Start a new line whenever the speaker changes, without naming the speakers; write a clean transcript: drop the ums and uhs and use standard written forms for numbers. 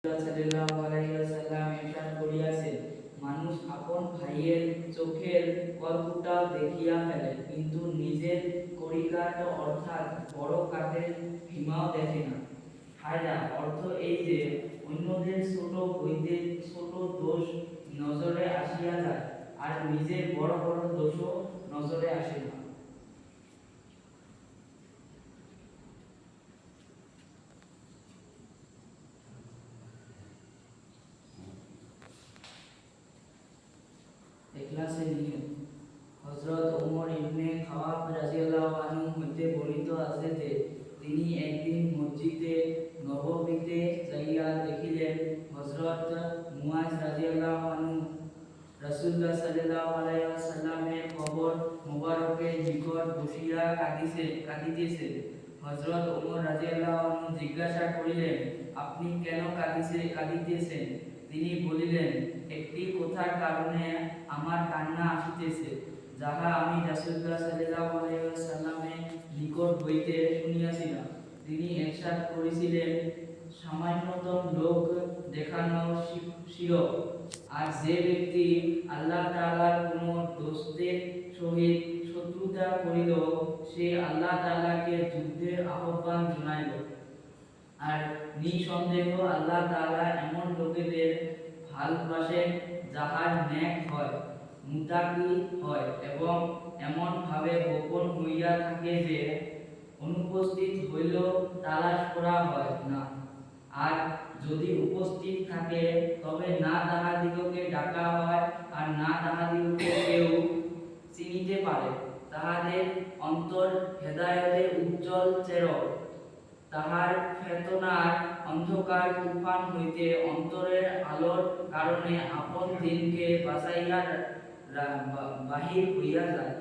সাল্লাল্লাহু আলাইহি ওয়াসাল্লাম ইরশাদ করিয়াছেন, মানুষ আপন ভাইয়ের চোখের কল্পটা দেখিয়া ফেলে, কিন্তু নিজের কড়িকাঠ অর্থাৎ বড় কাঠের ভীমাও দেখে না। ফায়দা অর্থ এই যে অন্যদের ছোট হইতে ছোট দোষ নজরে আসিয়া যায়, আর নিজের বড় বড় দোষও নজরে আসে না। ইখলাসের নিয়ম। হযরত ওমর ইবনে খাওয়াব রাদিয়াল্লাহু আনহু হতে বর্ণিত আছে যে তিনি একদিন মসজিদে নববীতে যাইয়া দেখিলেন হযরত মুয়াজ রাদিয়াল্লাহু আনহু রাসূলুল্লাহ সাল্লাল্লাহু আলাইহি ওয়াসাল্লামের কবর মোবারকের নিকট বসিয়া কাঁদিতেছেন। হযরত ওমর রাদিয়াল্লাহু আনহু জিজ্ঞাসা করিলেন, আপনি কেন কাঁদিতেছেন? তিনি বলিলেন, একটি কথার কারণে আমার কান্না আসিতেছে, যাহা আমি রাসূলুল্লাহ সাল্লাল্লাহু আলাইহি ওয়াসাল্লামের নিকট হইতে শুনিয়াছিলাম। তিনি ইরশাদ করিছিলেন, সামান্যতম লোক দেখানো শিরক, আর যে ব্যক্তি আল্লাহ তাআলার কোন দোস্তের সহিত শত্রুতা করিল, সে আল্লাহ তাআলাকে যুদ্ধের আহ্বান জানাইল। আর নিঃসন্দেহ আল্লাহ তাআলা এমন লোকেদের ভালবাসেন যাহার নেক হয়, মুত্তাকি হয় এবং এমন ভাবে গোপন হইয়া থাকে যে অনুপস্থিত হইলেও তালাশ করা হয় না, আর যদি উপস্থিত থাকে তবে না তাহাদিগকে ডাকা হয় আর না তাহাদিগকে কেউ চিনিতে পারে। তাহাদের অন্তর হেদায়েতের উজ্জ্বল চেরক, তাহার ফেতনার অন্ধকার তুফান হইতে অন্তরের আলোর কারণে আপন দিনকে বাঁচাইয়া বাহির হইয়া যায়।